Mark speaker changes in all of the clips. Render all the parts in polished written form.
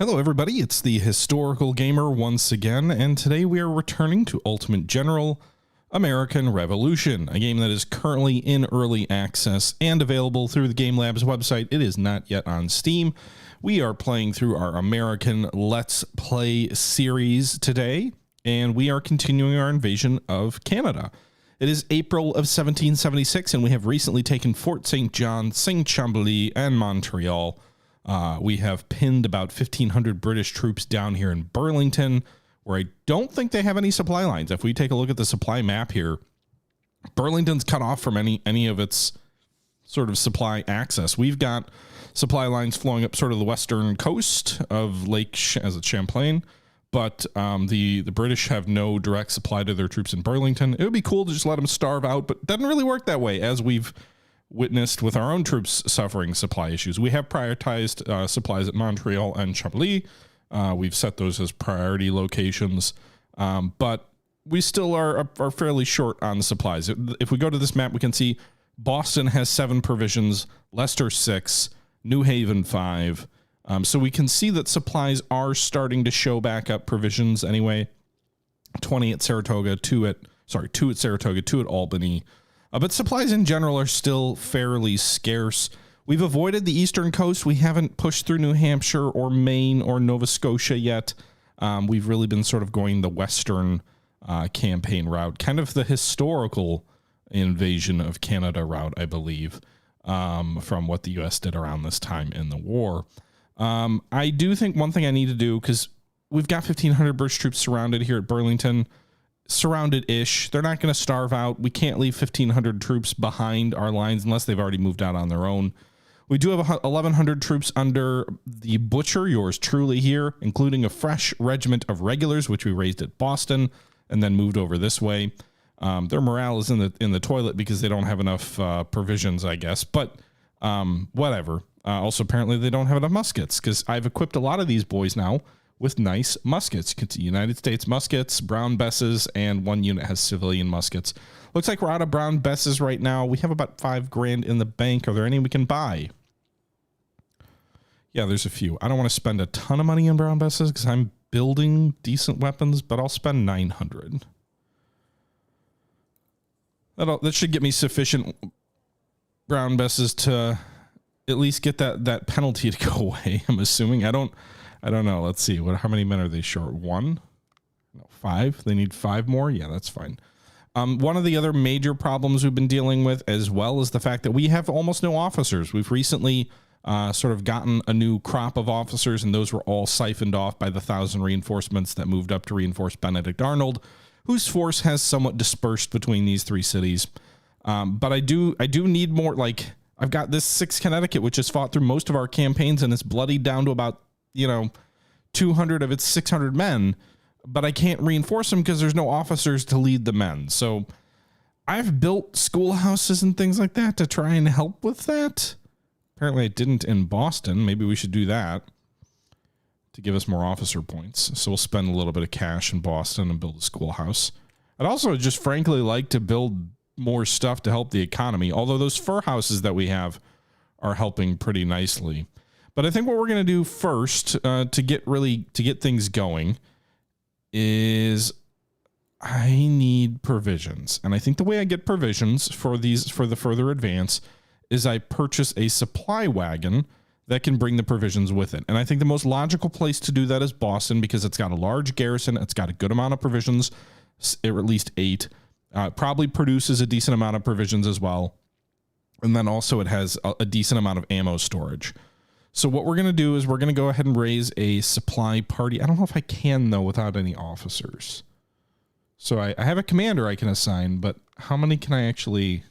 Speaker 1: Hello everybody, it's the Historical Gamer once again, and today we are returning to Ultimate General American Revolution, a game that is currently in early access and available through the Game Labs website. It is not yet on Steam. We are playing through our American Let's Play series today, and we are continuing our invasion of Canada. It is April of 1776, and we have recently taken Fort St. John, Saint-Chambly, and Montreal. We have pinned about 1,500 British troops down here in Burlington, where I don't think they have any supply lines. If we take a look at the supply map here, Burlington's cut off from any of its sort of supply access. We've got supply lines flowing up sort of the western coast of Lake Champlain, but the British have no direct supply to their troops in Burlington. It would be cool to just let them starve out, but it doesn't really work that way, as we've witnessed with our own troops suffering supply issues. We have prioritized supplies at Montreal and Chambly. We've set those as priority locations, but we still are fairly short on the supplies. If we go to this map, we can see Boston has 7 provisions, Leicester 6, New Haven 5. So we can see that supplies are starting to show back up provisions anyway. 20 at Saratoga, 2 at Saratoga, 2 at Albany. But supplies in general are still fairly scarce. We've avoided the eastern coast. We haven't pushed through New Hampshire or Maine or Nova Scotia yet. We've really been sort of going the western campaign route, kind of the historical invasion of Canada route, I believe, from what the U.S. did around this time in the war. I do think one thing I need to do, because we've got 1,500 British troops surrounded here at Burlington, surrounded-ish. They're not going to starve out. We can't leave 1,500 troops behind our lines unless they've already moved out on their own. We do have 1,100 troops under the Butcher, yours truly here, including a fresh regiment of regulars, which we raised at Boston and then moved over this way. Their morale is in the toilet because they don't have enough provisions, I guess, but whatever. Also, apparently they don't have enough muskets, because I've equipped a lot of these boys now with nice muskets. United States muskets, Brown Besses, and 1 unit has civilian muskets. Looks like we're out of Brown Besses right now. We have about $5 grand in the bank. Are there any we can buy? Yeah, there's a few. I don't want to spend a ton of money on Brown Besses because I'm building decent weapons, but I'll spend 900. That should get me sufficient Brown Besses to at least get that penalty to go away, I'm assuming. I don't know. Let's see. How many men are they short? 1? No, 5. They need 5 more. Yeah, that's fine. One of the other major problems we've been dealing with as well is the fact that we have almost no officers. We've recently sort of gotten a new crop of officers, and those were all siphoned off by the 1,000 reinforcements that moved up to reinforce Benedict Arnold, whose force has somewhat dispersed between these 3 cities. But I do need more. Like, I've got this 6 Connecticut, which has fought through most of our campaigns, and it's bloodied down to about 200 of its 600 men, but I can't reinforce them because there's no officers to lead the men. So I've built schoolhouses and things like that to try and help with that. Apparently I didn't in Boston. Maybe we should do that to give us more officer points. So we'll spend a little bit of cash in Boston and build a schoolhouse. I'd also just frankly like to build more stuff to help the economy, although those fur houses that we have are helping pretty nicely. But I think what we're going to do first to get things going is I need provisions. And I think the way I get provisions for the further advance is I purchase a supply wagon that can bring the provisions with it. And I think the most logical place to do that is Boston, because it's got a large garrison. It's got a good amount of provisions, or at least 8. Probably produces a decent amount of provisions as well. And then also it has a decent amount of ammo storage. So what we're going to do is we're going to go ahead and raise a supply party. I don't know if I can, though, without any officers. So I have a commander I can assign, but how many can I actually...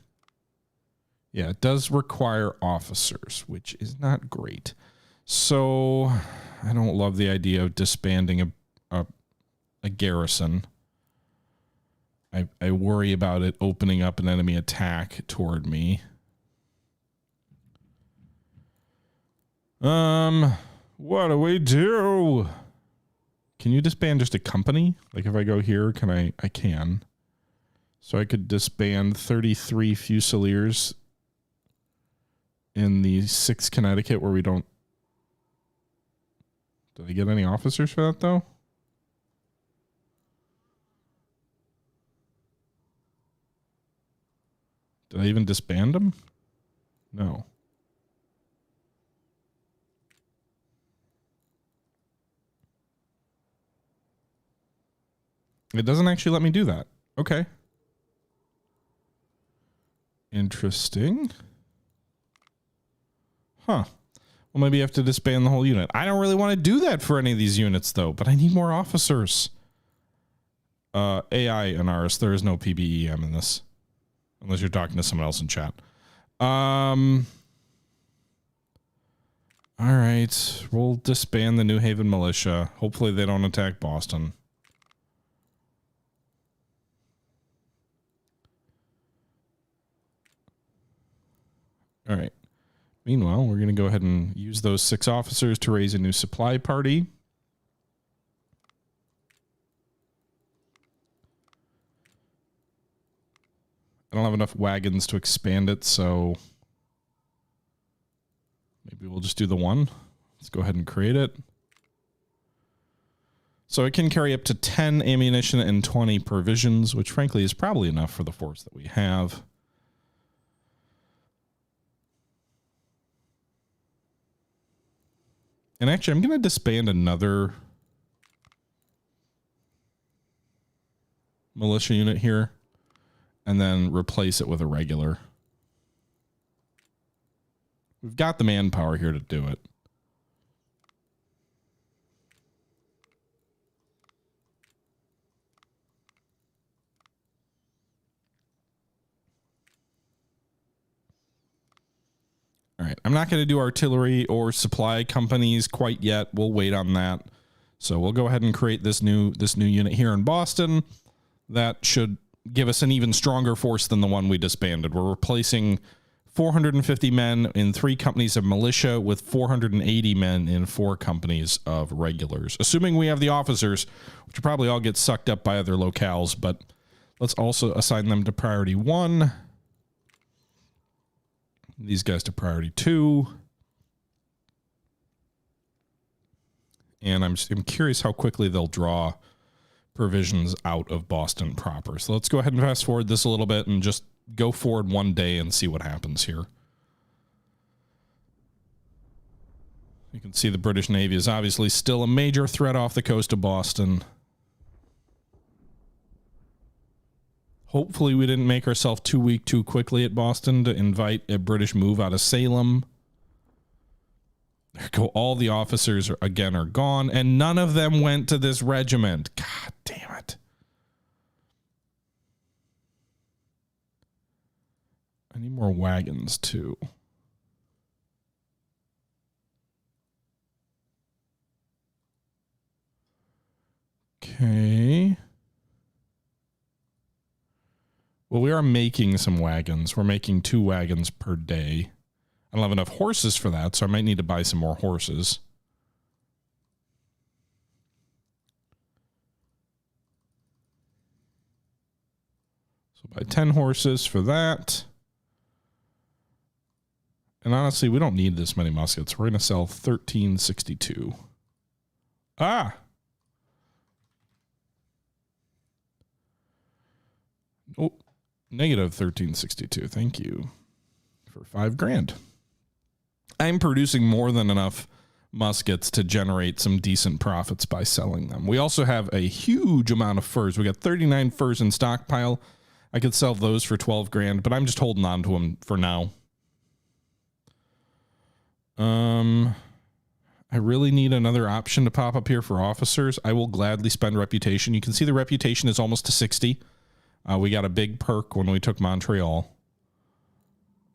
Speaker 1: Yeah, it does require officers, which is not great. So I don't love the idea of disbanding a garrison. I worry about it opening up an enemy attack toward me. What do we do? Can you disband just a company? Like if I go here, can I can. So I could disband 33 Fusiliers in the 6th Connecticut where we don't Did I get any officers for that, though? Did I even disband them? No. It doesn't actually let me do that. Okay. Interesting. Huh. Well, maybe you have to disband the whole unit. I don't really want to do that for any of these units, though, but I need more officers. AI and ours, there is no PBEM in this. Unless you're talking to someone else in chat. All right. We'll disband the New Haven militia. Hopefully they don't attack Boston. All right. Meanwhile, we're going to go ahead and use those 6 officers to raise a new supply party. I don't have enough wagons to expand it, so maybe we'll just do the 1. Let's go ahead and create it. So it can carry up to 10 ammunition and 20 provisions, which frankly is probably enough for the force that we have. And actually, I'm going to disband another militia unit here and then replace it with a regular. We've got the manpower here to do it. All right, I'm not going to do artillery or supply companies quite yet. We'll wait on that. So we'll go ahead and create this new unit here in Boston. That should give us an even stronger force than the one we disbanded. We're replacing 450 men in 3 companies of militia with 480 men in 4 companies of regulars. Assuming we have the officers, which will probably all get sucked up by other locales, but let's also assign them to priority 1. These guys to priority 2. And I'm curious how quickly they'll draw provisions out of Boston proper. So let's go ahead and fast forward this a little bit and just go forward 1 day and see what happens here. You can see the British Navy is obviously still a major threat off the coast of Boston. Hopefully we didn't make ourselves too weak too quickly at Boston to invite a British move out of Salem. There go. All the officers again are gone, and none of them went to this regiment. God damn it. I need more wagons too. Okay. Well, we are making some wagons. We're making 2 wagons per day. I don't have enough horses for that, so I might need to buy some more horses. So buy 10 horses for that. And honestly, we don't need this many muskets. We're going to sell 1362. Ah! Oh, negative 1362. Thank you for 5 grand. I'm producing more than enough muskets to generate some decent profits by selling them. We also have a huge amount of furs. We got 39 furs in stockpile. I could sell those for 12 grand, but I'm just holding on to them for now. I really need another option to pop up here for officers. I will gladly spend reputation. You can see the reputation is almost to 60. We got a big perk when we took Montreal.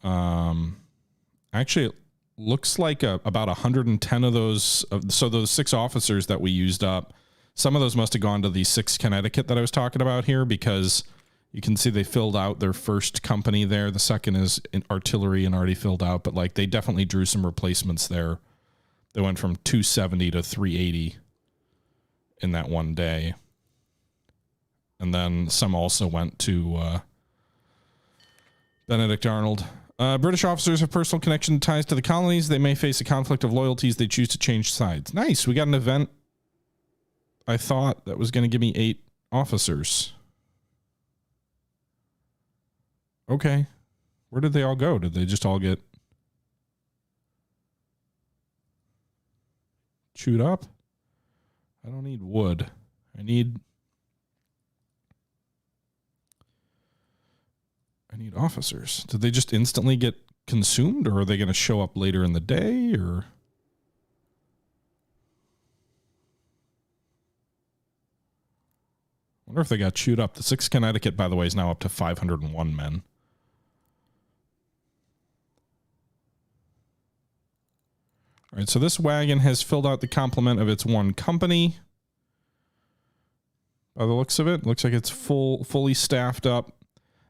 Speaker 1: Actually, it looks like about 110 of those. So those 6 officers that we used up, some of those must have gone to the 6 Connecticut that I was talking about here, because you can see they filled out their first company there. The second is in artillery and already filled out, but like they definitely drew some replacements there. They went from 270 to 380 in that one day. And then some also went to Benedict Arnold. British officers have personal connection ties to the colonies. They may face a conflict of loyalties. They choose to change sides. Nice. We got an event. I thought that was going to give me 8 officers. Okay. Where did they all go? Did they just all get chewed up? I don't need wood. I need officers. Did they just instantly get consumed, or are they going to show up later in the day, or? I wonder if they got chewed up. The 6th Connecticut, by the way, is now up to 501 men. All right, so this wagon has filled out the complement of its 1 company. By the looks of it, looks like it's fully staffed up.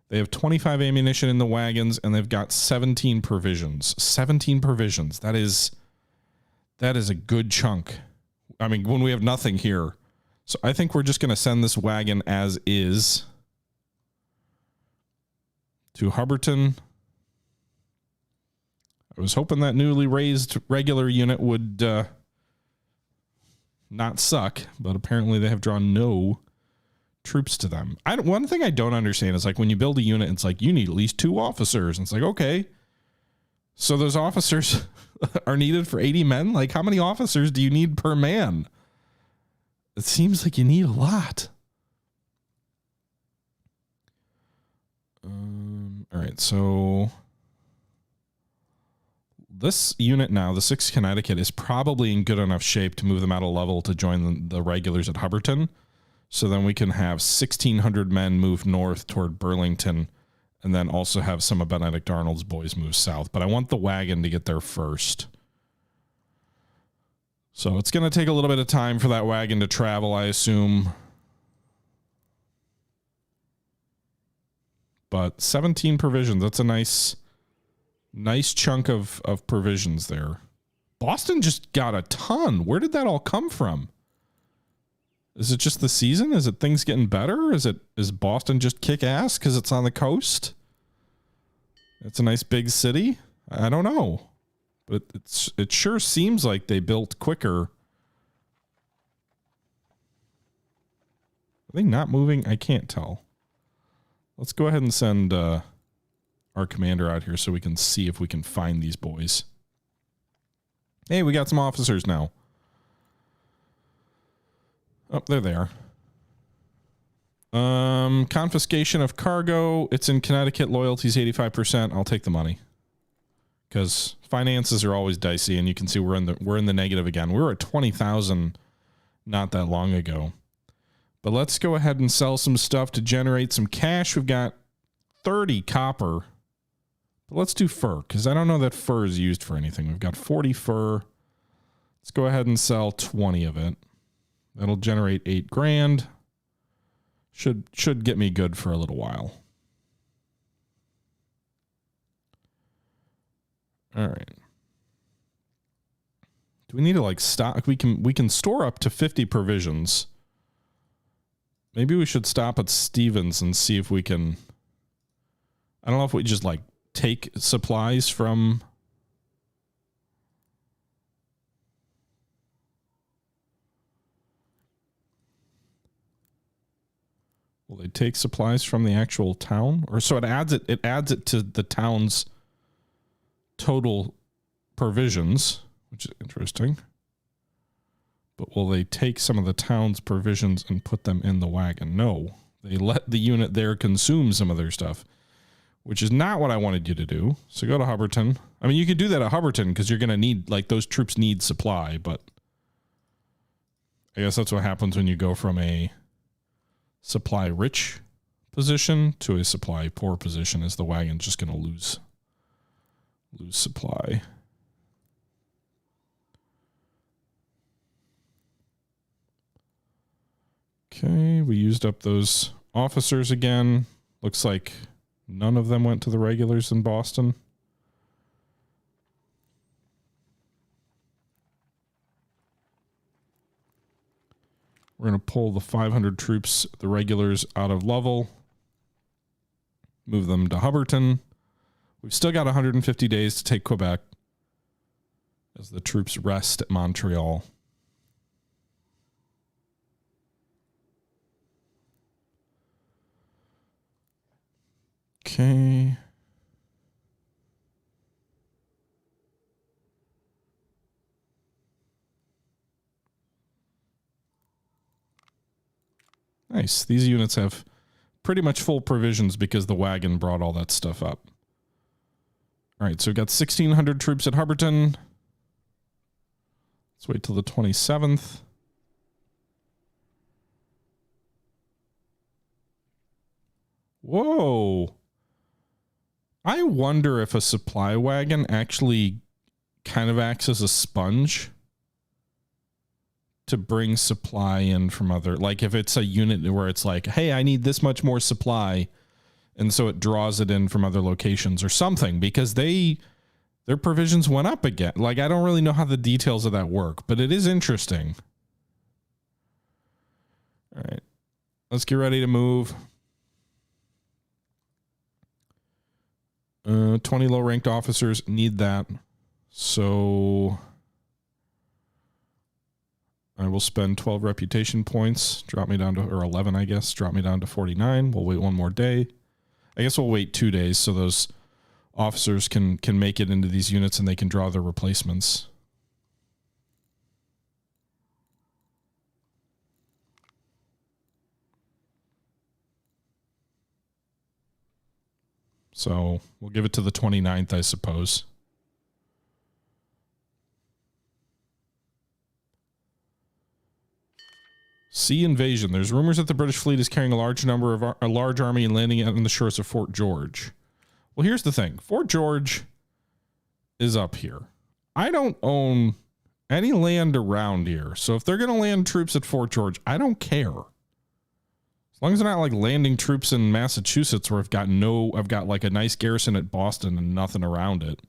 Speaker 1: They have 25 ammunition in the wagons, and they've got 17 provisions. 17 provisions. That is a good chunk. I mean, when we have nothing here. So I think we're just going to send this wagon as is to Hubbardton. I was hoping that newly raised regular unit would not suck, but apparently they have drawn no troops to them. One thing I don't understand is, like, when you build a unit, it's like you need at least 2 officers. And it's like, okay, so those officers are needed for 80 men. Like, how many officers do you need per man? It seems like you need a lot. All right, so this unit now, the 6th Connecticut, is probably in good enough shape to move them out of level to join the regulars at Hubbardton. So then we can have 1,600 men move north toward Burlington, and then also have some of Benedict Arnold's boys move south. But I want the wagon to get there first. So it's going to take a little bit of time for that wagon to travel, I assume. But 17 provisions, that's a nice chunk of provisions there. Boston just got a ton. Where did that all come from? Is it just the season? Is it things getting better? Is Boston just kick ass because it's on the coast? It's a nice big city. I don't know, but it sure seems like they built quicker. Are they not moving? I can't tell. Let's go ahead and send our commander out here so we can see if we can find these boys. Hey, we got some officers now. Oh, there they are. Confiscation of cargo. It's in Connecticut. Loyalty's 85%. I'll take the money, because finances are always dicey, and you can see we're in the negative again. We were at 20,000 not that long ago. But let's go ahead and sell some stuff to generate some cash. We've got 30 copper. But let's do fur, because I don't know that fur is used for anything. We've got 40 fur. Let's go ahead and sell 20 of it. That'll generate 8 grand. Should get me good for a little while. All right. Do we need to, like, stock? We can store up to 50 provisions. Maybe we should stop at Stevens and see if we can. I don't know if we just, like, take supplies from. Will they take supplies from the actual town? Or so it adds it to the town's total provisions, which is interesting. But will they take some of the town's provisions and put them in the wagon? No. They let the unit there consume some of their stuff, which is not what I wanted you to do. So go to Hubbardton. I mean, you could do that at Hubbardton because you're going to need, like, those troops need supply, but I guess that's what happens when you go from a supply rich position to a supply poor position, is the wagon's just going to lose supply. Okay, we used up those officers again. Looks like none of them went to the regulars in Boston. We're going to pull the 500 troops, the regulars, out of level. Move them to Hubbardton. We've still got 150 days to take Quebec as the troops rest at Montreal. Okay. Nice. These units have pretty much full provisions because the wagon brought all that stuff up. All right, so we've got 1,600 troops at Hubbardton. Let's wait till the 27th. Whoa. I wonder if a supply wagon actually kind of acts as a sponge to bring supply in from other, like if it's a unit where it's like, hey, I need this much more supply, and so it draws it in from other locations or something, because their provisions went up again. Like, I don't really know how the details of that work, but it is interesting. All right, let's get ready to move. 20 low-ranked officers need that. So I will spend 12 reputation points, drop me down to, or 11, I guess, drop me down to 49. We'll wait one more day. I guess we'll wait 2 days so those officers can make it into these units and they can draw their replacements. So we'll give it to the 29th, I suppose. Sea invasion. There's rumors that the British fleet is carrying a large army and landing on the shores of Fort George. Well, here's the thing. Fort George is up here. I don't own any land around here. So if they're going to land troops at Fort George, I don't care. As long as they're not like landing troops in Massachusetts where I've got like a nice garrison at Boston and nothing around it.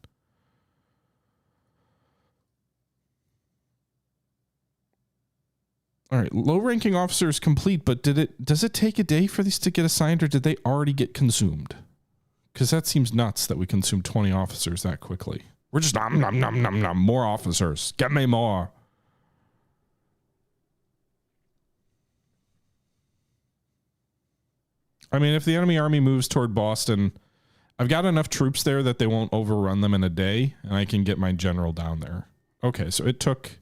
Speaker 1: All right, low-ranking officers complete, but does it take a day for these to get assigned, or did they already get consumed? Because that seems nuts that we consume 20 officers that quickly. We're just nom nom nom nom nom, more officers. Get me more. I mean, if the enemy army moves toward Boston, I've got enough troops there that they won't overrun them in a day, and I can get my general down there. Okay, so it took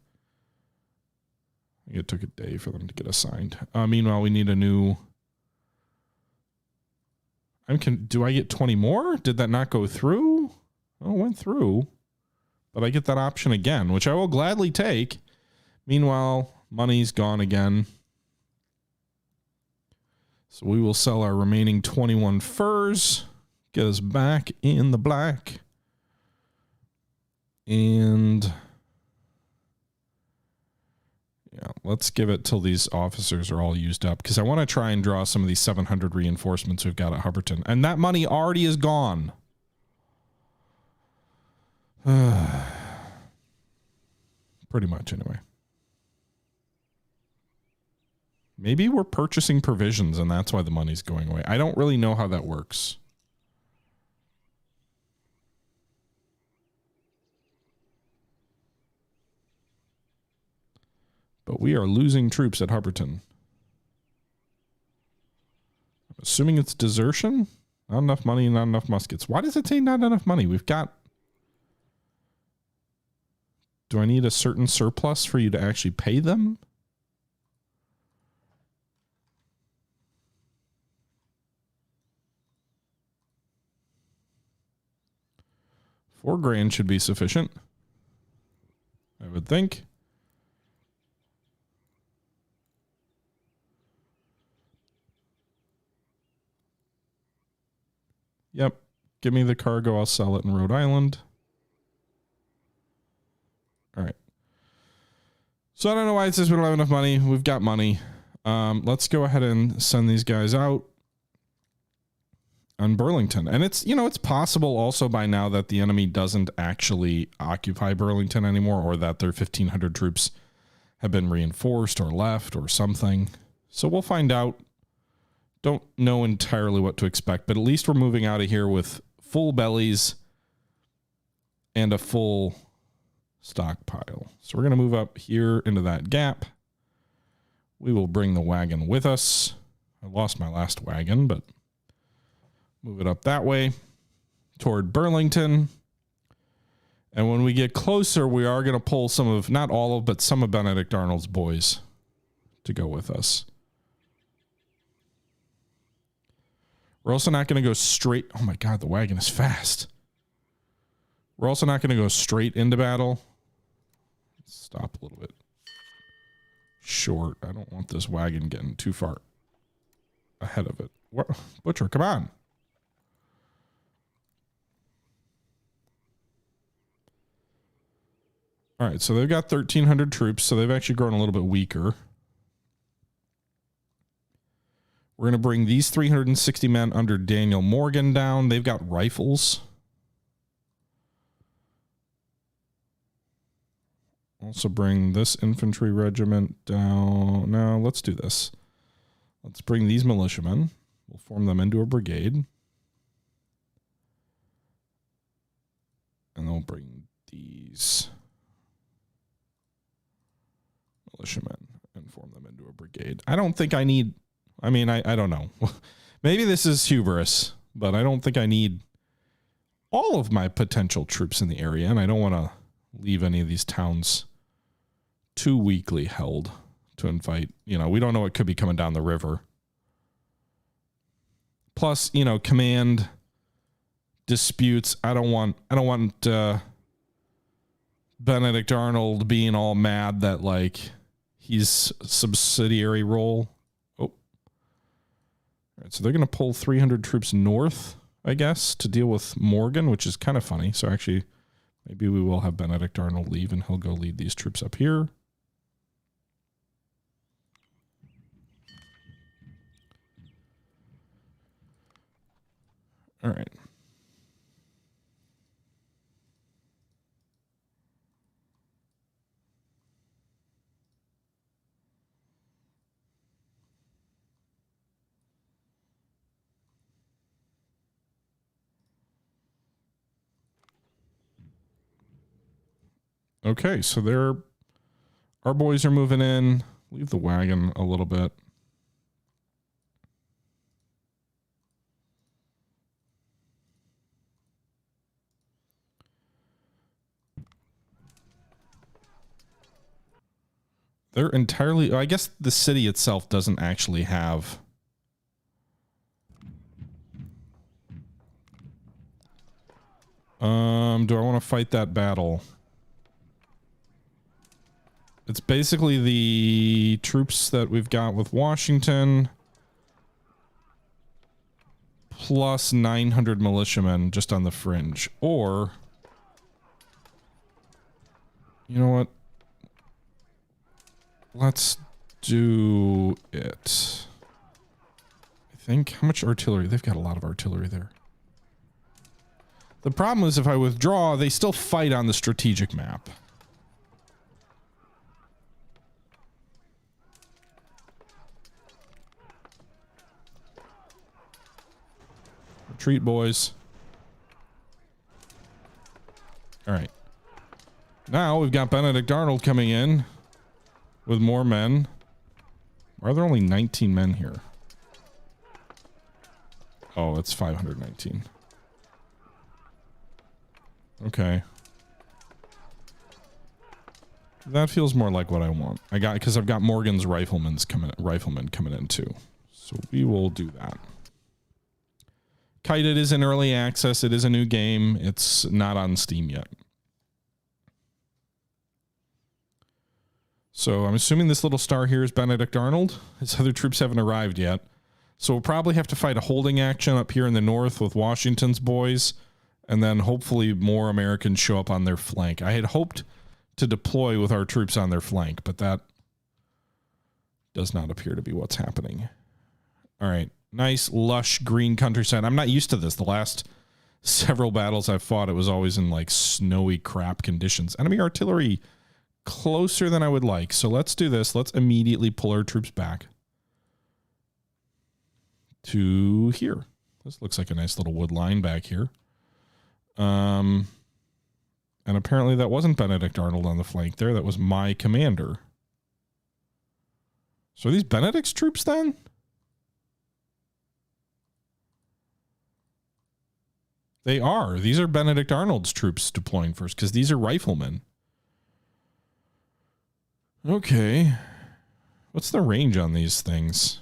Speaker 1: a day for them to get assigned. Meanwhile, we need a new... Do I get 20 more? Did that not go through? Oh, it went through. But I get that option again, which I will gladly take. Meanwhile, money's gone again. So we will sell our remaining 21 furs. Get us back in the black. And... yeah, let's give it till these officers are all used up, because I want to try and draw some of these 700 reinforcements we've got at Hubbardton. And that money already is gone. Pretty much, anyway. Maybe we're purchasing provisions and that's why the money's going away. I don't really know how that works. But we are losing troops at Hubbardton. I'm assuming it's desertion? Not enough money, not enough muskets. Why does it say not enough money? We've got... do I need a certain surplus for you to actually pay them? $4,000 should be sufficient, I would think. Yep. Give me the cargo. I'll sell it in Rhode Island. All right. So I don't know why it says we don't have enough money. We've got money. Let's go ahead and send these guys out on Burlington. And it's, it's possible also by now that the enemy doesn't actually occupy Burlington anymore, or that their 1,500 troops have been reinforced or left or something. So we'll find out. Don't know entirely what to expect, but at least we're moving out of here with full bellies and a full stockpile. So we're going to move up here into that gap. We will bring the wagon with us. I lost my last wagon, but move it up that way toward Burlington. And when we get closer, we are going to pull some of, not all of, but some of Benedict Arnold's boys to go with us. We're also not going to go straight. Oh my God, the wagon is fast. We're also not going to go straight into battle. Stop a little bit short. I don't want this wagon getting too far ahead of it. What? Butcher, come on. All right, so they've got 1,300 troops, so they've actually grown a little bit weaker. We're going to bring these 360 men under Daniel Morgan down. They've got rifles. Also bring this infantry regiment down. No, let's do this. Let's bring these militiamen. We'll form them into a brigade. And they'll bring these militiamen and form them into a brigade. I don't think I need... I mean, I don't know. Maybe this is hubris, but I don't think I need all of my potential troops in the area, and I don't want to leave any of these towns too weakly held to invite. You know, we don't know what could be coming down the river. Plus, you know, command disputes. I don't want Benedict Arnold being all mad that like he's subsidiary role. All right, so they're going to pull 300 troops north, I guess, to deal with Morgan, which is kind of funny. So actually, maybe we will have Benedict Arnold leave and he'll go lead these troops up here. All right. Okay, so our boys are moving in. Leave the wagon a little bit. They're entirely... I guess the city itself doesn't actually have... do I want to fight that battle? It's basically the troops that we've got with Washington plus 900 militiamen just on the fringe. Or, you know what? Let's do it. I think, how much artillery? They've got a lot of artillery there. The problem is if I withdraw, they still fight on the strategic map. Retreat, boys. All right. Now we've got Benedict Arnold coming in with more men. Why are there only 19 men here? Oh, it's 519. Okay. That feels more like what I want. Because I've got Morgan's riflemen coming in too. So we will do that. Kited is in early access. It is a new game. It's not on Steam yet. So I'm assuming this little star here is Benedict Arnold. His other troops haven't arrived yet. So we'll probably have to fight a holding action up here in the north with Washington's boys. And then hopefully more Americans show up on their flank. I had hoped to deploy with our troops on their flank, but that does not appear to be what's happening. All right. Nice, lush, green countryside. I'm not used to this. The last several battles I've fought, it was always in like snowy crap conditions. Enemy artillery closer than I would like. So let's do this. Let's immediately pull our troops back to here. This looks like a nice little wood line back here. And apparently that wasn't Benedict Arnold on the flank there. That was my commander. So are these Benedict's troops then? They are. These are Benedict Arnold's troops deploying first because these are riflemen. Okay. What's the range on these things?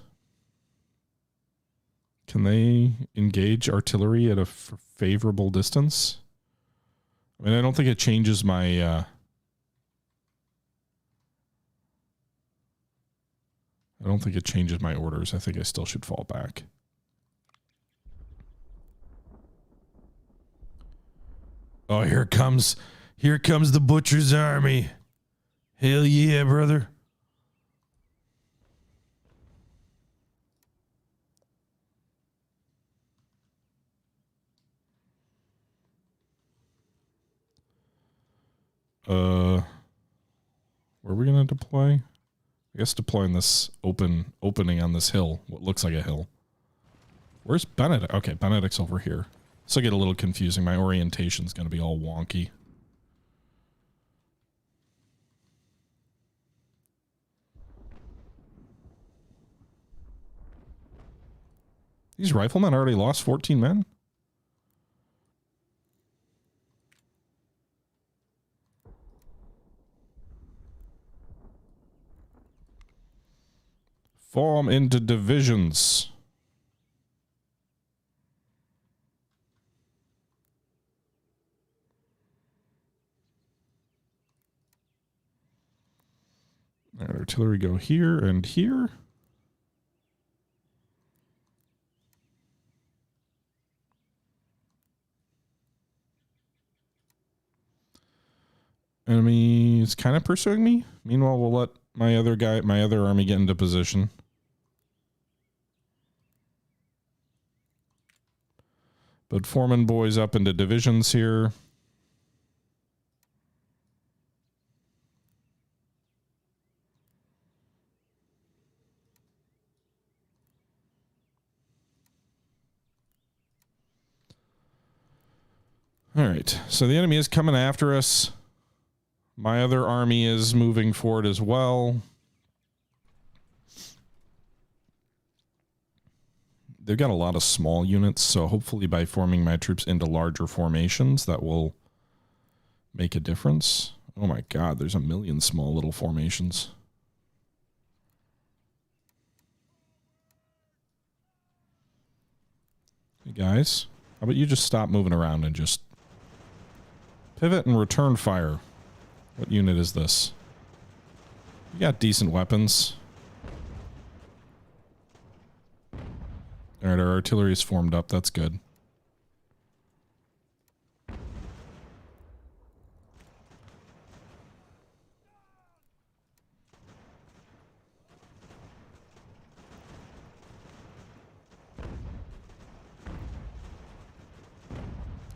Speaker 1: Can they engage artillery at a favorable distance? I mean, I don't think it changes my... I don't think it changes my orders. I think I still should fall back. Oh, here comes the butcher's army. Hell yeah, brother. Where are we going to deploy? I guess deploying this opening on this hill, what looks like a hill. Where's Benedict? Okay, Benedict's over here. This will get a little confusing. My orientation's going to be all wonky. These riflemen already lost 14 men? Form into divisions. All right, artillery go here and here. Enemy is kind of pursuing me. Meanwhile, we'll let my other army get into position. But Foreman boys up into divisions here. All right, so the enemy is coming after us. My other army is moving forward as well. They've got a lot of small units, so hopefully by forming my troops into larger formations, that will make a difference. Oh my god, there's a million small little formations. Hey guys, how about you just stop moving around and just pivot and return fire. What unit is this? You got decent weapons. Alright, our artillery is formed up. That's good.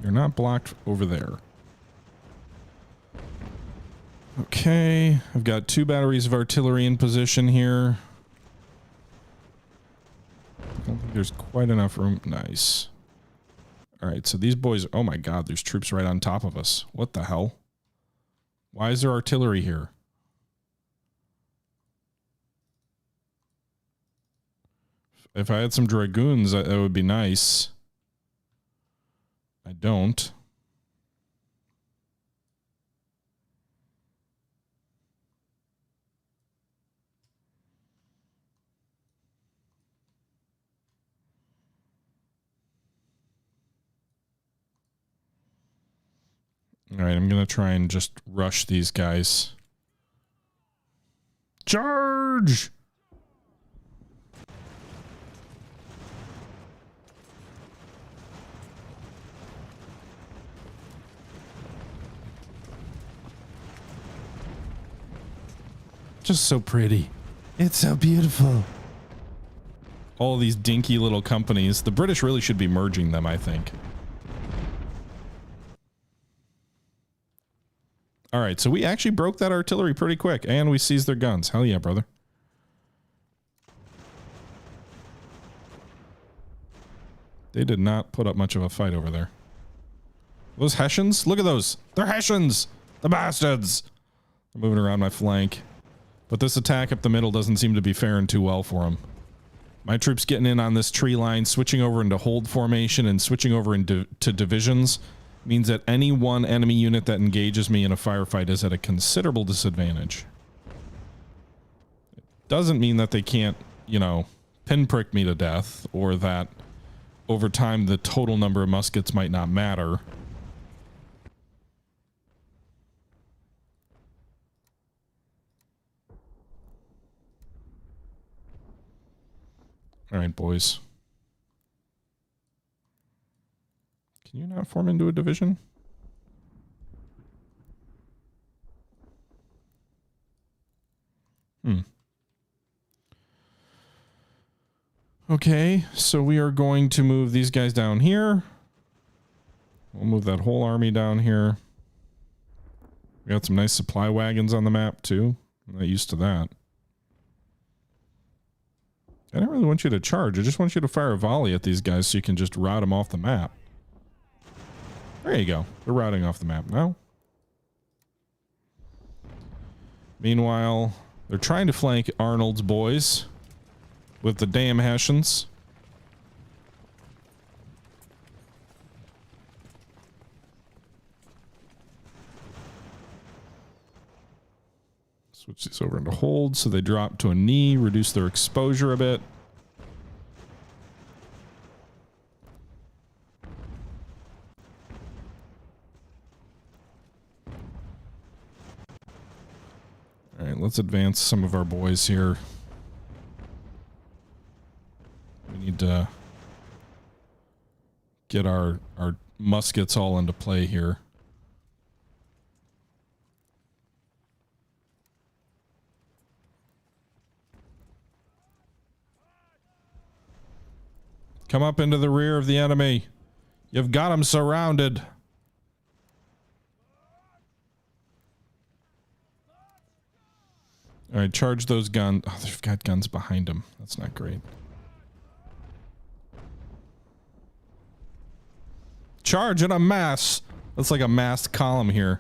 Speaker 1: You're not blocked over there. Okay, I've got 2 batteries of artillery in position here. I don't think there's quite enough room. Nice. All right, so these boys... Oh my god, there's troops right on top of us. What the hell? Why is there artillery here? If I had some dragoons, that would be nice. I don't. All right, I'm going to try and just rush these guys. Charge! Just so pretty. It's so beautiful. All these dinky little companies. The British really should be merging them, I think. All right, so we actually broke that artillery pretty quick, and we seized their guns. Hell yeah, brother. They did not put up much of a fight over there. Those Hessians? Look at those. They're Hessians. The bastards. They're moving around my flank. But this attack up the middle doesn't seem to be faring too well for them. My troops getting in on this tree line, switching over into hold formation and switching over into divisions means that any one enemy unit that engages me in a firefight is at a considerable disadvantage. It doesn't mean that they can't, you know, pinprick me to death, or that over time the total number of muskets might not matter. All right, boys. Can you not form into a division? Okay, so we are going to move these guys down here. We'll move that whole army down here. We got some nice supply wagons on the map, too. I'm not used to that. I don't really want you to charge. I just want you to fire a volley at these guys so you can just rout them off the map. There you go. They're routing off the map now. Meanwhile, they're trying to flank Arnold's boys with the damn Hessians. Switch these over into hold so they drop to a knee, reduce their exposure a bit. All right, let's advance some of our boys here. We need to get our muskets all into play here. Come up into the rear of the enemy. You've got them surrounded. All right, charge those guns. Oh, they've got guns behind them. That's not great. Charge in a mass. That's like a massed column here.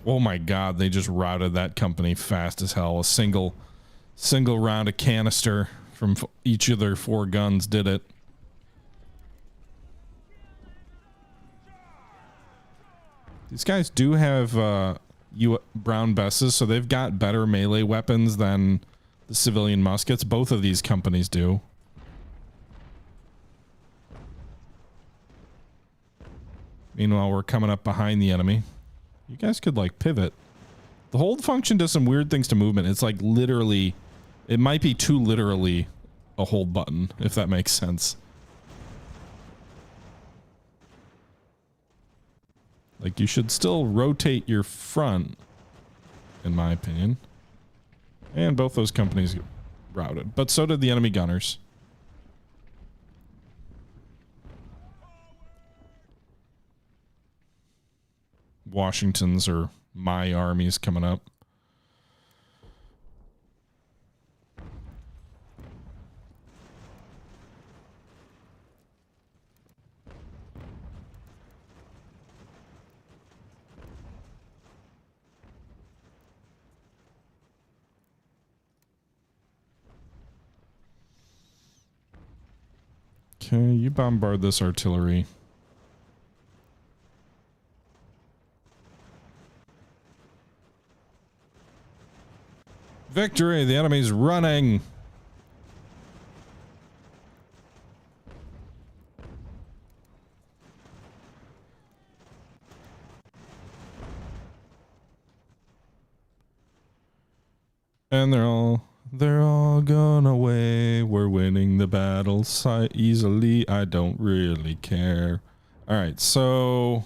Speaker 1: Oh my God, they just routed that company fast as hell. A single round of canister from each of their 4 guns did it. These guys do have brown besses, so they've got better melee weapons than the civilian muskets. Both of these companies do. Meanwhile, we're coming up behind the enemy. You guys could like pivot. The hold function does some weird things to movement. It's like literally, it might be too literally a hold button, if that makes sense. Like, you should still rotate your front, in my opinion. And both those companies get routed, but so did the enemy gunners. Washington's or my armies coming up. Okay, you bombard this artillery. Victory! The enemy's running! And they're all gone away. We're winning the battle so easily. I don't really care. Alright, so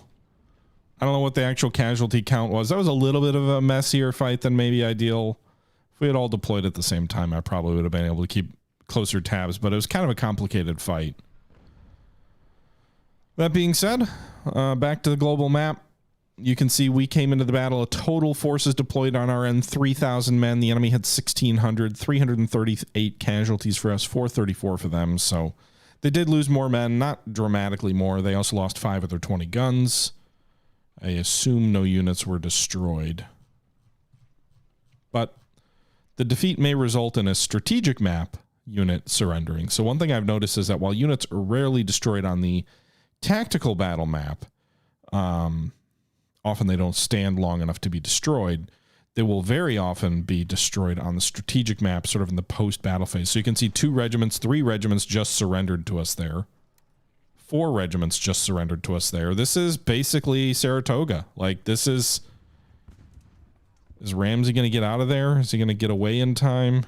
Speaker 1: I don't know what the actual casualty count was. That was a little bit of a messier fight than maybe ideal. If we had all deployed at the same time, I probably would have been able to keep closer tabs, but it was kind of a complicated fight. That being said, back to the global map. You can see we came into the battle. A total forces deployed on our end, 3,000 men. The enemy had 1,600, 338 casualties for us, 434 for them. So They did lose more men, not dramatically more. They also lost 5 of their 20 guns. I assume no units were destroyed. But the defeat may result in a strategic map unit surrendering. So one thing I've noticed is that while units are rarely destroyed on the tactical battle map, often they don't stand long enough to be destroyed. They will very often be destroyed on the strategic map, sort of in the post-battle phase. So you can see 2 regiments, 3 regiments just surrendered to us there. 4 regiments just surrendered to us there. This is basically Saratoga. Like, this is... Is Ramsey going to get out of there? Is he going to get away in time?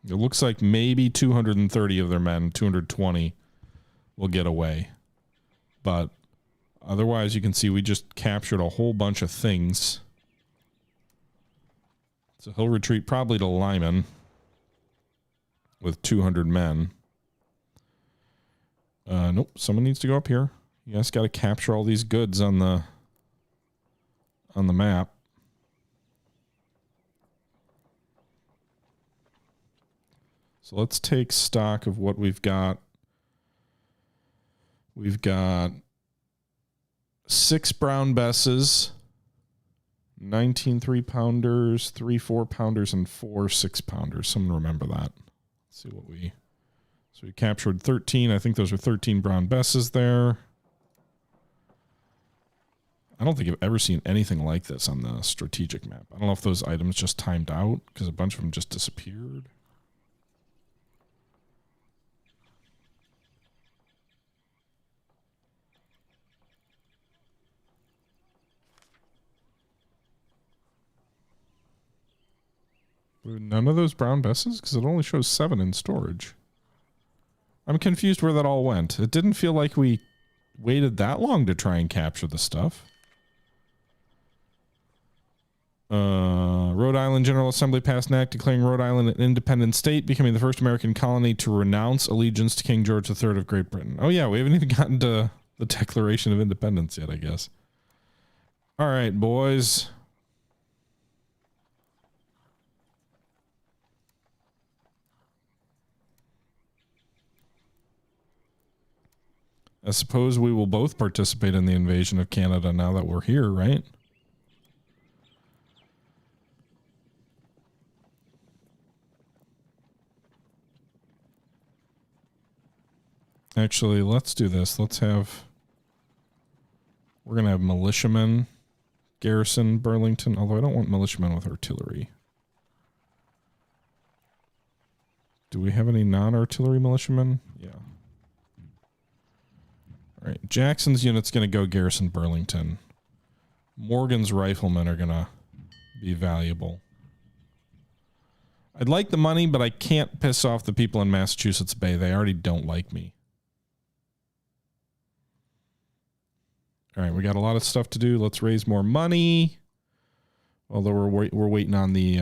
Speaker 1: It looks like maybe 230 of their men, 220, will get away. But otherwise, you can see we just captured a whole bunch of things. So he'll retreat probably to Lyman with 200 men. Nope, someone needs to go up here. You guys got to capture all these goods on the map. So let's take stock of what we've got. We've got 6 brown besses, 19 3-pounders, 3 4-pounders, and 4 6-pounders. Someone remember that. Let's see what we... So we captured 13. I think those are 13 brown besses there. I don't think I've ever seen anything like this on the strategic map. I don't know if those items just timed out because a bunch of them just disappeared. None of those brown besses? Because it only shows 7 in storage. I'm confused where that all went. It didn't feel like we waited that long to try and capture the stuff. Rhode Island General Assembly passed an act declaring Rhode Island an independent state, becoming the first American colony to renounce allegiance to King George III of Great Britain. Oh yeah, we haven't even gotten to the Declaration of Independence yet, I guess. All right, boys. I suppose we will both participate in the invasion of Canada now that we're here, right? Actually, let's do this. We're going to have militiamen garrison Burlington, although I don't want militiamen with artillery. Do we have any non-artillery militiamen? Yeah. All right, Jackson's unit's going to go garrison Burlington. Morgan's riflemen are going to be valuable. I'd like the money, but I can't piss off the people in Massachusetts Bay. They already don't like me. All right, we got a lot of stuff to do. Let's raise more money. Although we're waiting on the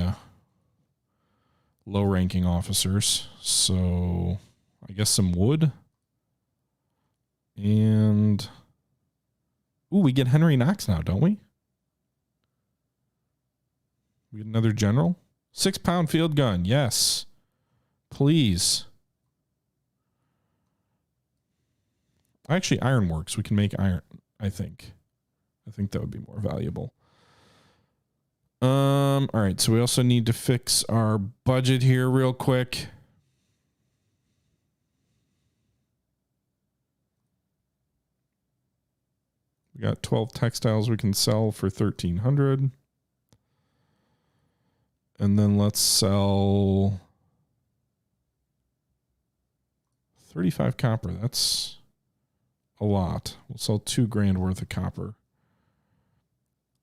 Speaker 1: low-ranking officers. So I guess some wood. And ooh, we get Henry Knox now, don't we? We get another general. 6-pound field gun, yes. Please. Actually, ironworks. We can make iron, I think. I think that would be more valuable. All right, so we also need to fix our budget here real quick. We got 12 textiles we can sell for 1,300. And then let's sell 35 copper. That's a lot. We'll sell $2,000 worth of copper.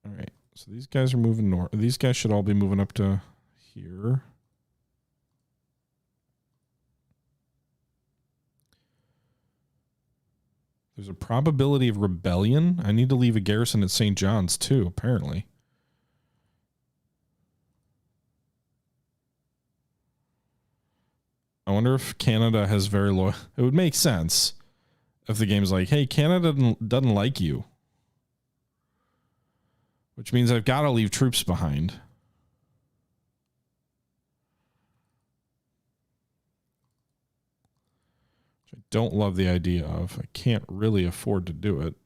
Speaker 1: All right. So these guys are moving north. These guys should all be moving up to here. There's a probability of rebellion. I need to leave a garrison at St. John's too, apparently. I wonder if Canada has very low... It would make sense if the game's like, hey, Canada doesn't like you. Which means I've got to leave troops behind. don't love the idea of. I can't really afford to do it.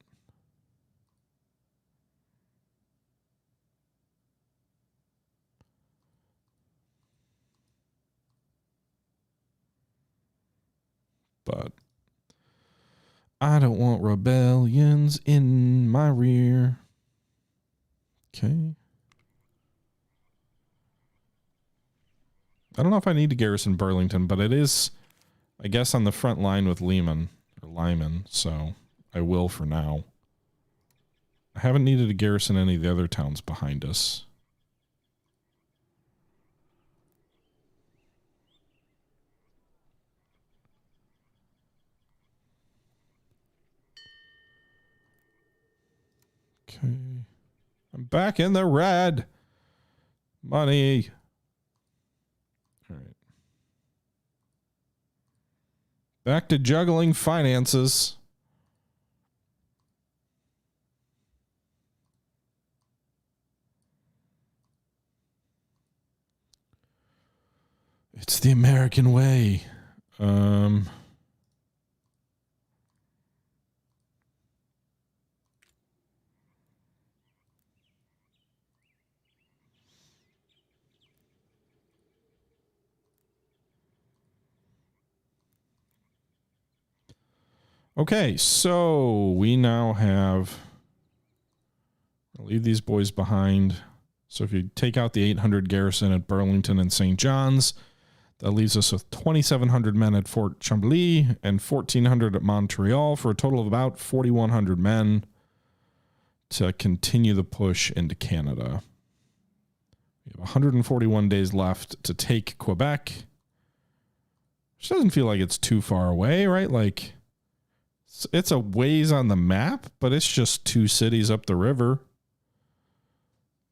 Speaker 1: But I don't want rebellions in my rear. Okay. I don't know if I need to garrison Burlington, but it is, I guess, on the front line with Lyman, so I will for now. I haven't needed to garrison any of the other towns behind us. Okay. I'm back in the red. Money. All right. Back to juggling finances. It's the American way. Okay, so we now have, I'll leave these boys behind. So if you take out the 800 garrison at Burlington and St. John's, that leaves us with 2,700 men at Fort Chambly and 1,400 at Montreal for a total of about 4,100 men to continue the push into Canada. We have 141 days left to take Quebec, which doesn't feel like it's too far away, right? Like, it's a ways on the map, but it's just 2 cities up the river.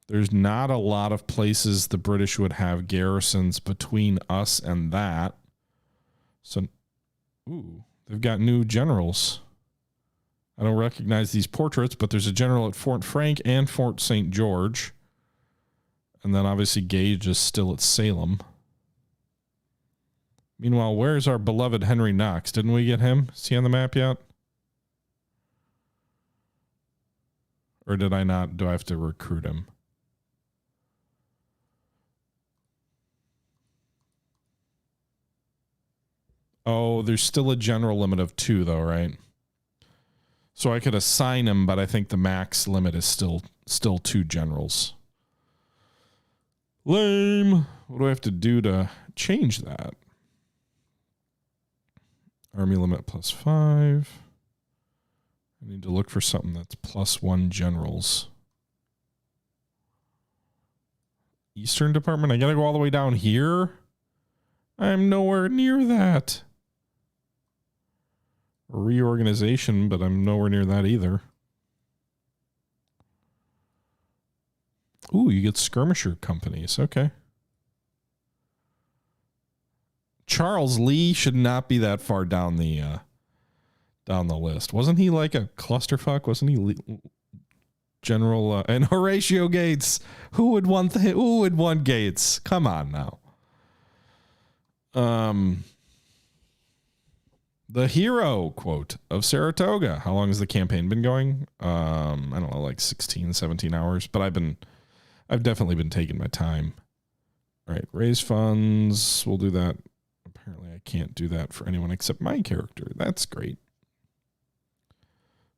Speaker 1: There's not a lot of places the British would have garrisons between us and that. So, ooh, they've got new generals. I don't recognize these portraits, but there's a general at Fort Frank and Fort St. George. And then obviously Gage is still at Salem. Meanwhile, where's our beloved Henry Knox? Didn't we get him? Is he on the map yet? Or did I not? Do I have to recruit him? Oh, there's still a general limit of 2, though, right? So I could assign him, but I think the max limit is still 2 generals. Lame. What do I have to do to change that? Army limit +5. I need to look for something that's +1 generals. Eastern Department? I gotta go all the way down here? I'm nowhere near that. Reorganization, but I'm nowhere near that either. Ooh, you get skirmisher companies. Okay. Charles Lee should not be that far down the list. Wasn't he like a clusterfuck? Wasn't he General and Horatio Gates? Who would want Gates? Come on now. The hero quote of Saratoga. How long has the campaign been going? I don't know, like 16, 17 hours, but I've definitely been taking my time. All right, raise funds. We'll do that. Apparently I can't do that for anyone except my character. That's great.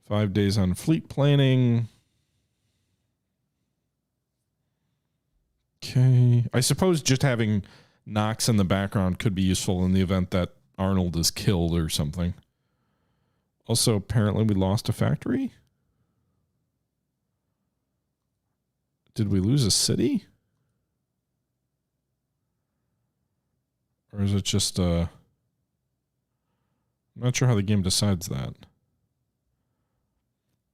Speaker 1: 5 days on fleet planning. Okay. I suppose just having Knox in the background could be useful in the event that Arnold is killed or something. Also, apparently we lost a factory. Did we lose a city? Or is it just I'm not sure how the game decides that.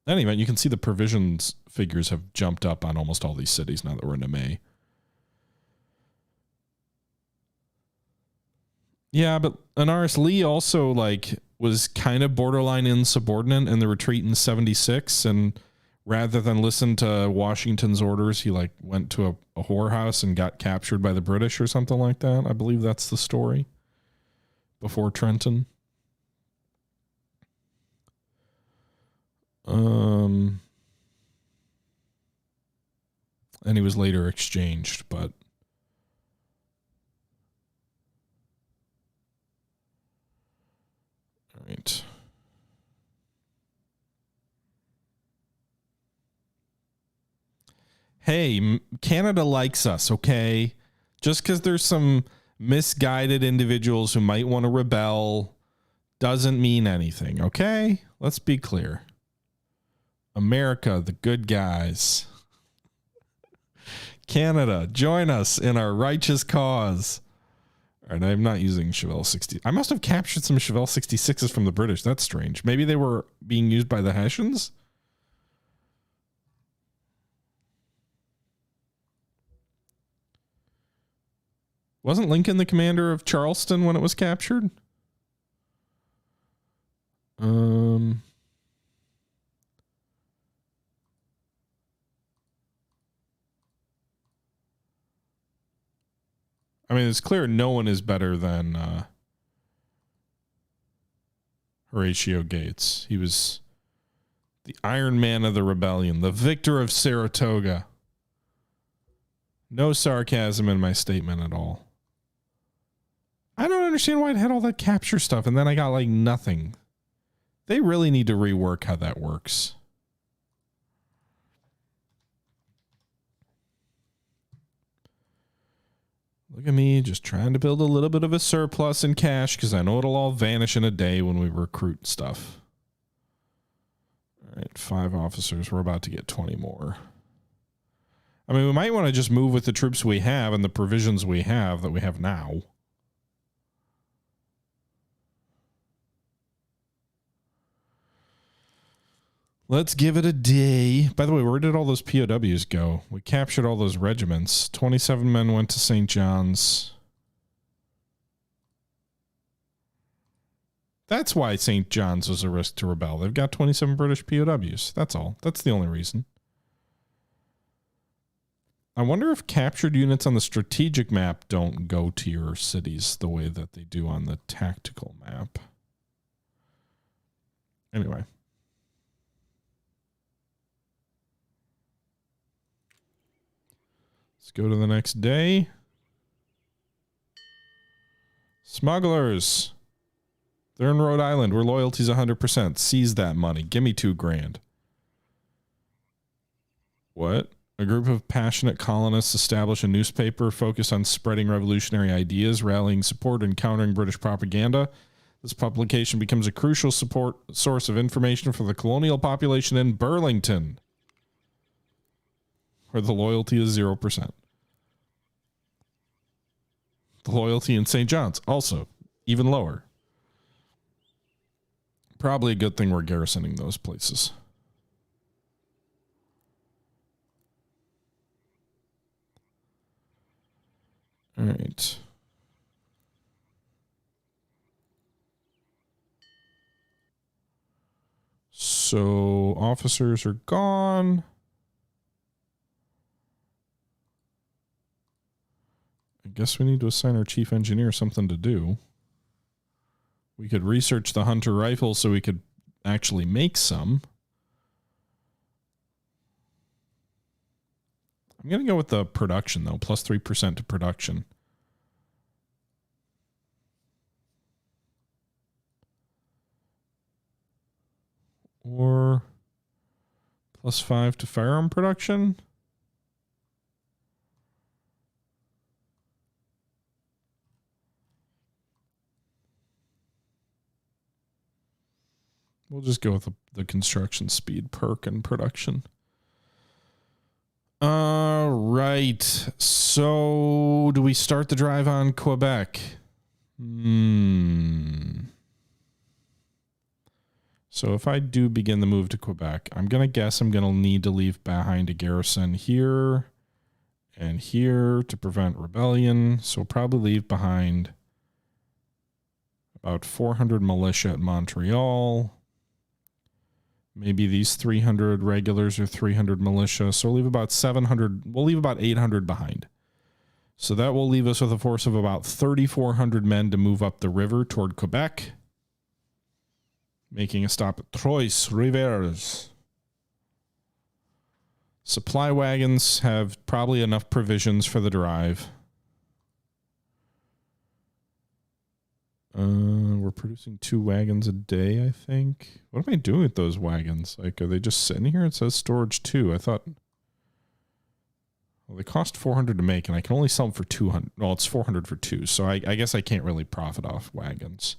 Speaker 1: Anyway, you can see the provisions figures have jumped up on almost all these cities now that we're into May. Yeah, but Anaris Lee also was kind of borderline insubordinate in the retreat in 76, and rather than listen to Washington's orders, he went to a whorehouse and got captured by the British or something like that. I believe that's the story. Before Trenton. And he was later exchanged, but all right. Hey, Canada likes us, okay? Just because there's some misguided individuals who might want to rebel doesn't mean anything, okay? Let's be clear. America, the good guys. Canada, join us in our righteous cause. All right, I'm not using Chevelle 60. I must have captured some Chevelle 66s from the British. That's strange. Maybe they were being used by the Hessians? Wasn't Lincoln the commander of Charleston when it was captured? I mean, it's clear no one is better than Horatio Gates. He was the Iron Man of the rebellion, the victor of Saratoga. No sarcasm in my statement at all. I don't understand why it had all that capture stuff and then I got like nothing. They really need to rework how that works. Look at me just trying to build a little bit of a surplus in cash because I know it'll all vanish in a day when we recruit stuff. All right, 5 officers. We're about to get 20 more. I mean, we might want to just move with the troops we have and the provisions we have that we have now. Let's give it a day. By the way, where did all those POWs go? We captured all those regiments. 27 men went to St. John's. That's why St. John's was a risk to rebel. They've got 27 British POWs. That's all. That's the only reason. I wonder if captured units on the strategic map don't go to your cities the way that they do on the tactical map. Anyway. Let's go to the next day. Smugglers. They're in Rhode Island where loyalty's 100%. Seize that money. Give me $2,000. What? A group of passionate colonists establish a newspaper focused on spreading revolutionary ideas, rallying support, and countering British propaganda. This publication becomes a crucial support source of information for the colonial population in Burlington, where the loyalty is 0%. The loyalty in St. John's, also even lower. Probably a good thing we're garrisoning those places. All right. So officers are gone. I guess we need to assign our chief engineer something to do. We could research the Hunter rifle so we could actually make some. I'm going to go with the production, though. Plus 3% to production. Or plus 5 to firearm production. We'll just go with the construction speed perk and production. All right. So do we start the drive on Quebec? So if I do begin the move to Quebec, I'm going to guess I'm going to need to leave behind a garrison here and here to prevent rebellion. So we'll probably leave behind about 400 militia at Montreal. Maybe these 300 regulars or 300 militia. So we'll leave about 700. We'll leave about 800 behind. So that will leave us with a force of about 3,400 men to move up the river toward Quebec, making a stop at Trois-Rivières. Supply wagons have probably enough provisions for the drive. We're producing 2 wagons a day, I think. What am I doing with those wagons? Like, are they just sitting here? It says storage 2. I thought... Well, they cost 400 to make, and I can only sell them for 200. Well, it's 400 for 2, so I guess I can't really profit off wagons.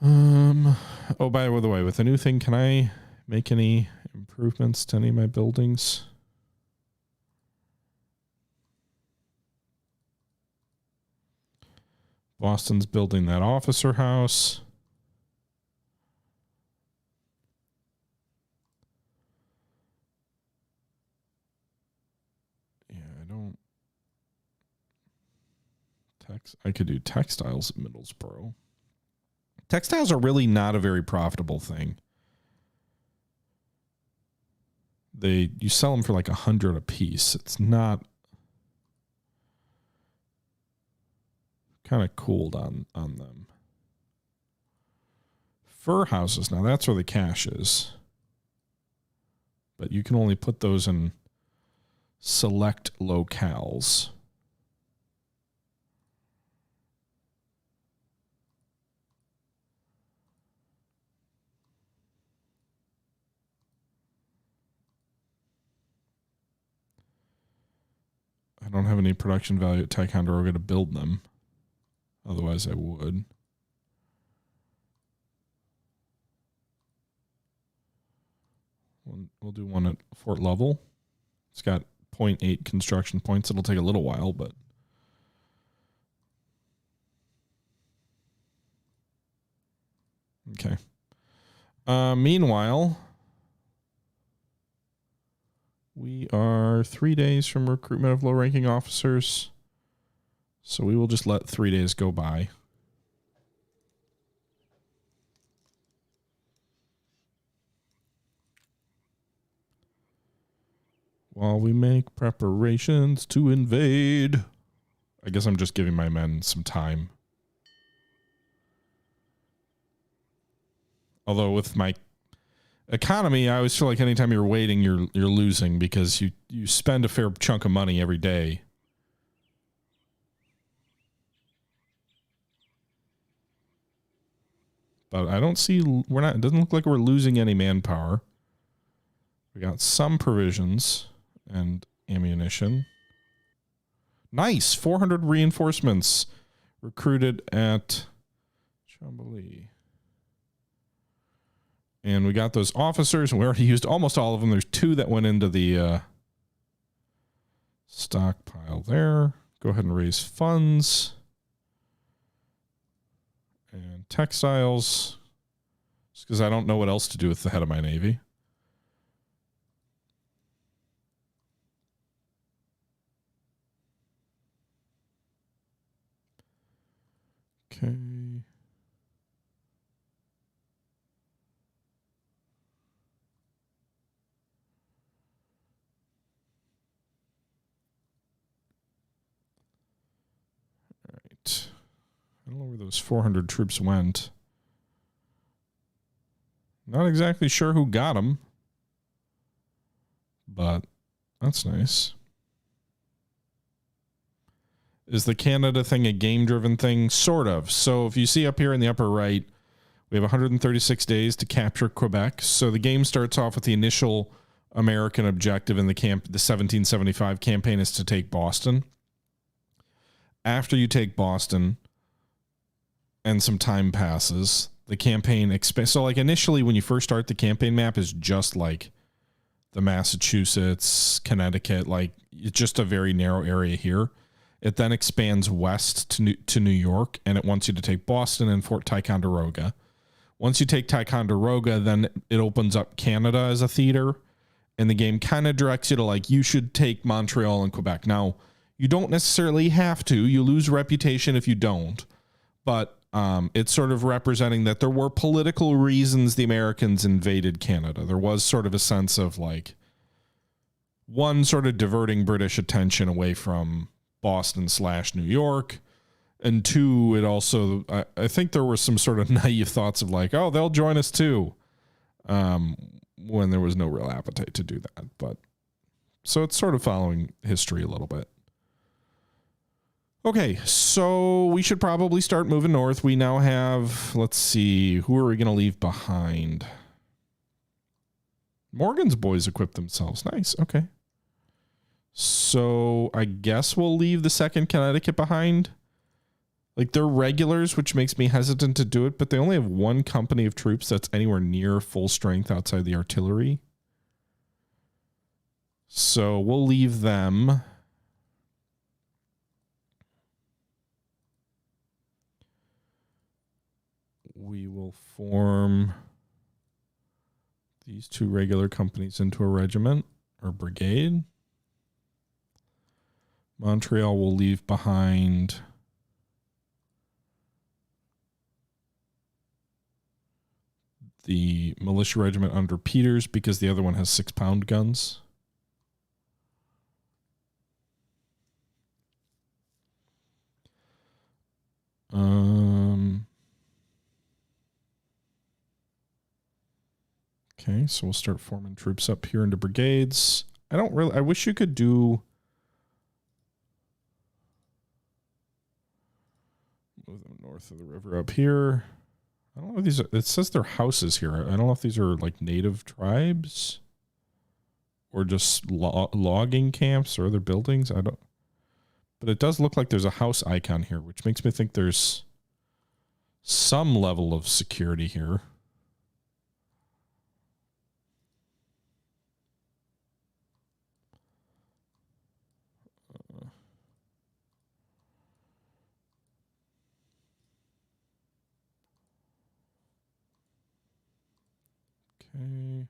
Speaker 1: Oh, by the way, with the new thing, can I make any improvements to any of my buildings? Boston's building that officer house. Yeah, I don't... I could do textiles at Middlesbrough. Textiles are really not a very profitable thing. You sell them for like 100 a piece. It's not... Kind of cooled on them. Fur houses, now that's where the cash is. But you can only put those in select locales. I don't have any production value at Ticonderoga to build them. Otherwise, I would. We'll do one at Fort Lovell. It's got 0.8 construction points. It'll take a little while, but... Okay. Meanwhile, we are 3 days from recruitment of low-ranking officers. So we will just let 3 days go by. While we make preparations to invade. I guess I'm just giving my men some time. Although with my economy, I always feel like anytime you're waiting, you're losing because you spend a fair chunk of money every day. But I don't see, it doesn't look like we're losing any manpower. We got some provisions and ammunition. Nice, 400 reinforcements recruited at Chambly. And we got those officers, and we already used almost all of them. There's 2 that went into the stockpile there. Go ahead and raise funds. And textiles, just because I don't know what else to do with the head of my navy. Okay. All right. I don't know where those 400 troops went. Not exactly sure who got them. But that's nice. Is the Canada thing a game-driven thing? Sort of. So if you see up here in the upper right, we have 136 days to capture Quebec. So the game starts off with the initial American objective in the 1775 campaign is to take Boston. After you take Boston... and some time passes, the campaign expands. So like initially when you first start, the campaign map is just like the Massachusetts, Connecticut, like it's just a very narrow area here. It then expands west to New York, and it wants you to take Boston and Fort Ticonderoga. Once you take Ticonderoga, then it opens up Canada as a theater, and the game kind of directs you to like, you should take Montreal and Quebec. Now, you don't necessarily have to. You lose reputation if you don't. But it's sort of representing that there were political reasons the Americans invaded Canada. There was sort of a sense of like, one, sort of diverting British attention away from Boston/New York. And 2, it also, I think there were some sort of naive thoughts of like, oh, they'll join us too. when there was no real appetite to do that. But so it's sort of following history a little bit. Okay, so we should probably start moving north. We now have, let's see, who are we going to leave behind? Morgan's boys equipped themselves. Nice. Okay. So I guess we'll leave the 2nd Connecticut behind. Like, they're regulars, which makes me hesitant to do it, but they only have 1 company of troops that's anywhere near full strength outside the artillery. So we'll leave them. We will form these 2 regular companies into a regiment or brigade. Montreal will leave behind the militia regiment under Peters because the other one has 6-pound guns. Okay, so we'll start forming troops up here into brigades. I wish you could do... Move them north of the river up here. I don't know if these are... It says they're houses here. I don't know if these are like native tribes or just logging camps or other buildings. I don't... But it does look like there's a house icon here, which makes me think there's some level of security here. Okay.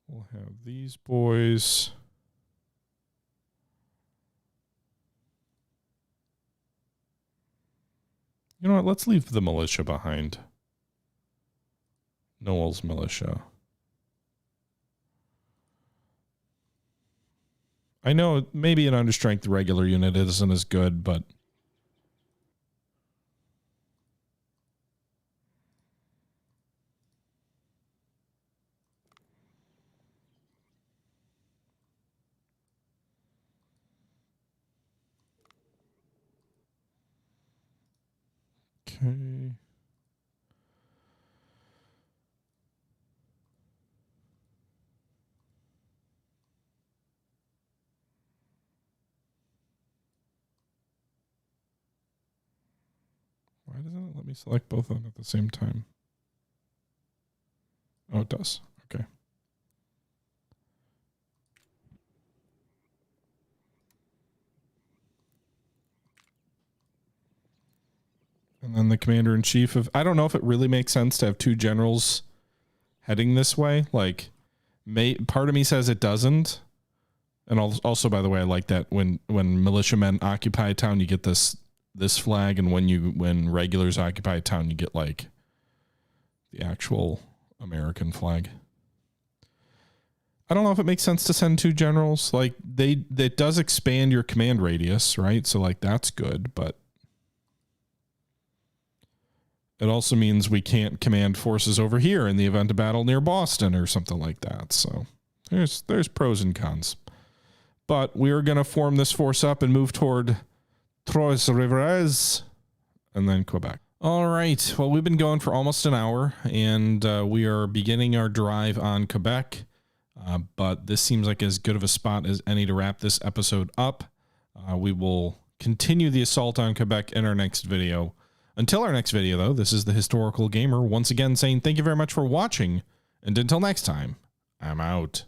Speaker 1: We'll have these boys. You know what? Let's leave the militia behind. Noel's militia. I know maybe an understrength regular unit isn't as good, but okay. Why doesn't it let me select both of them at the same time? Oh, it does. Okay. And then the commander-in-chief of... I don't know if it really makes sense to have 2 generals heading this way. Like, part of me says it doesn't. And also, by the way, I like that when militiamen occupy a town, you get this flag, and when regulars occupy a town, you get like the actual American flag. I don't know if it makes sense to send 2 generals. Like, that does expand your command radius, right? So like that's good, but it also means we can't command forces over here in the event of battle near Boston or something like that. So there's pros and cons. But we are going to form this force up and move toward Trois-Rivières and then Quebec. All right. Well, we've been going for almost an hour, and we are beginning our drive on Quebec. But this seems like as good of a spot as any to wrap this episode up. We will continue the assault on Quebec in our next video. Until our next video, though, this is the Historical Gamer once again saying thank you very much for watching, and until next time, I'm out.